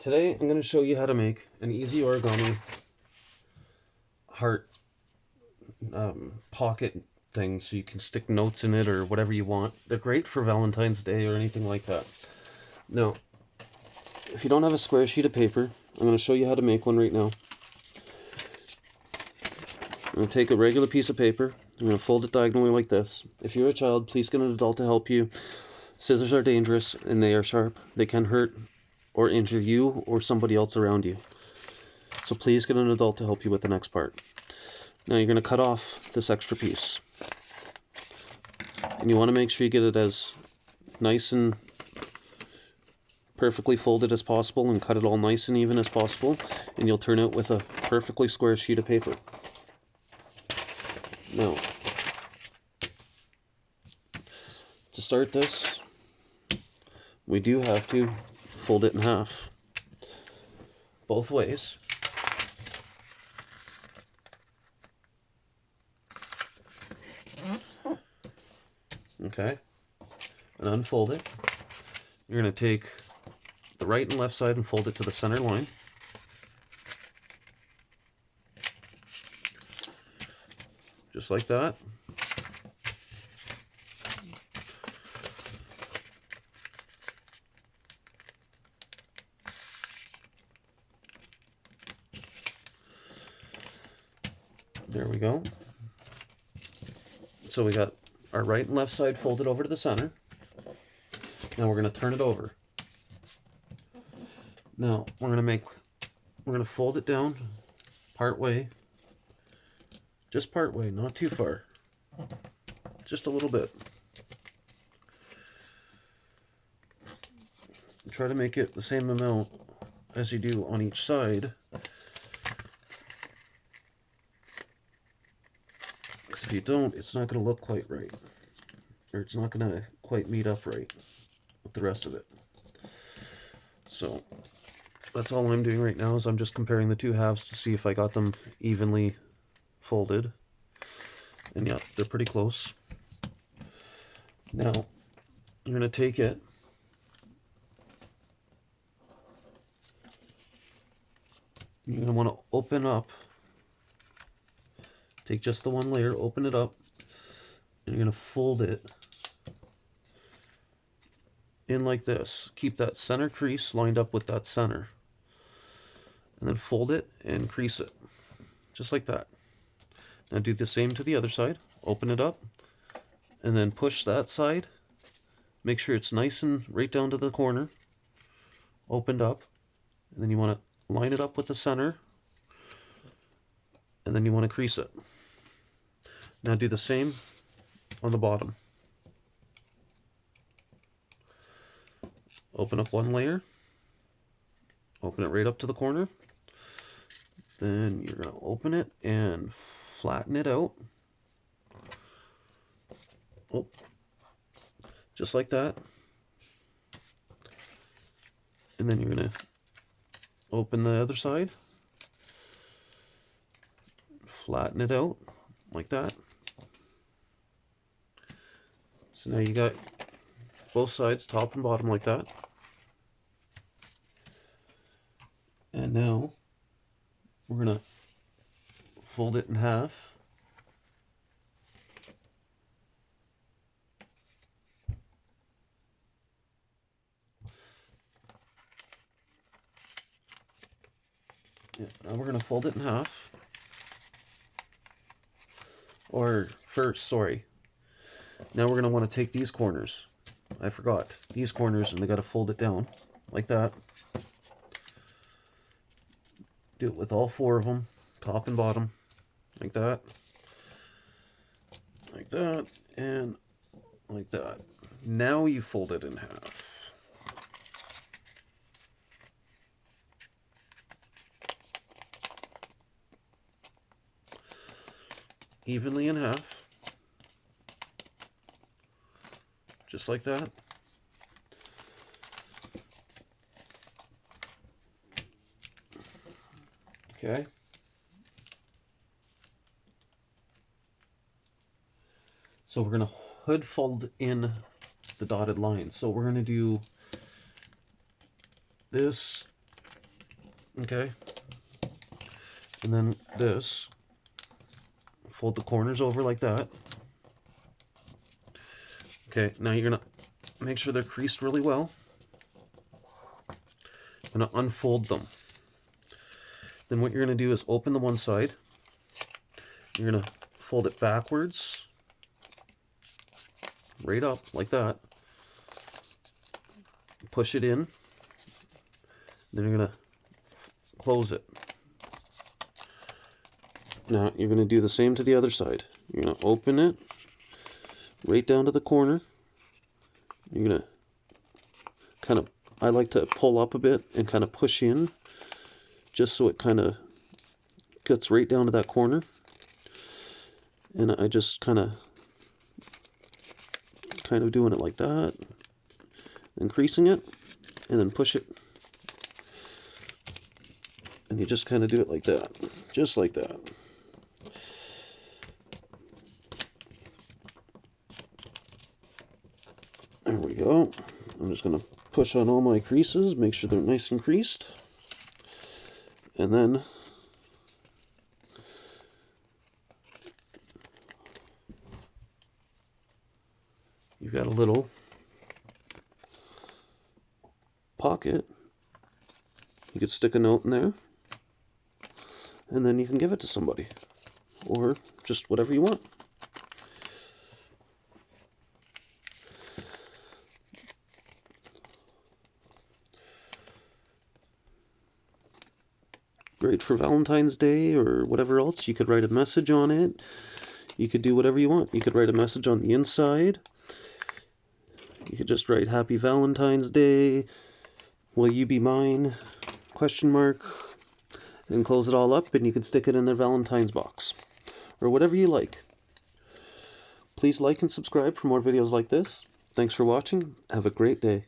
Today I'm going to show you how to make an easy origami heart pocket thing so you can stick notes in it or whatever you want. They're great for Valentine's Day or anything like that. Now, if you don't have a square sheet of paper, I'm going to show you how to make one right now. I'm going to take a regular piece of paper. I'm going to fold it diagonally like this. If you're a child, please get an adult to help you. Scissors are dangerous and they are sharp. They can hurt or injure you or somebody else around you. So please get an adult to help you with the next part. Now you're going to cut off this extra piece. And you want to make sure you get it as nice and perfectly folded as possible and cut it all nice and even as possible. And you'll turn out with a perfectly square sheet of paper. Now, to start this, we do have to fold it in half. Both ways. Okay, and unfold it. You're going to take the right and left side and fold it to the center line. Just like that. There we go. So we got our right and left side folded over to the center. Now we're going to turn it over. Now we're going to fold it down part way. Just part way, not too far. Just a little bit. Try to make it the same amount as you do on each side. Because if you don't, it's not going to look quite right. Or it's not going to quite meet up right with the rest of it. So that's all I'm doing right now is I'm just comparing the two halves to see if I got them evenly folded. And yeah, they're pretty close. Now, you're going to take it you're going to want to open up, take just the one layer, open it up, and you're going to fold it in like this. Keep that center crease lined up with that center. And then fold it and crease it. Just like that. Now do the same to the other side. Open it up, and then push that side. Make sure it's nice and right down to the corner. Opened up. And then you want to line it up with the center. And then you want to crease it. Now do the same on the bottom. Open up one layer. Open it right up to the corner. Then you're going to open it and flatten it out. Oh, just like that. And then you're going to open the other side. Flatten it out like that. So now you got both sides, top and bottom, like that. And now we're going to fold it in half. Yeah, now we're going to fold it in half. Or first, sorry. Now we're going to want to take these corners. I forgot. These corners, and they got to fold it down like that. Do it with all four of them, top and bottom, like that, and like that. Now you fold it in half. Evenly in half. Just like that. Okay. So we're going to hood fold in the dotted line. So we're going to do this Okay. And then this, fold the corners over like that. Okay, now you're gonna make sure they're creased really well. I'm gonna unfold them. Then what you're gonna do is open the one side. You're gonna fold it backwards, right up like that. Push it in. Then you're gonna close it. Now you're gonna do the same to the other side. You're gonna open it right down to the corner. You're gonna kind of, I like to pull up a bit and kind of push in just so it kind of gets right down to that corner. And I just kind of doing it like that, increasing it, and then push it. And you just kind of do it like that, just like that. There we go. I'm just going to push on all my creases, make sure they're nice and creased. And then you've got a little pocket. You could stick a note in there, and then you can give it to somebody, or just whatever you want. Great for Valentine's Day or whatever else. You could write a message on it. You could do whatever you want. You could write a message on the inside. You could just write Happy Valentine's Day. Will you be mine? ? And close it all up, and you can stick it in their Valentine's box or whatever you like. Please like and subscribe for more videos like this. Thanks for watching. Have a great day.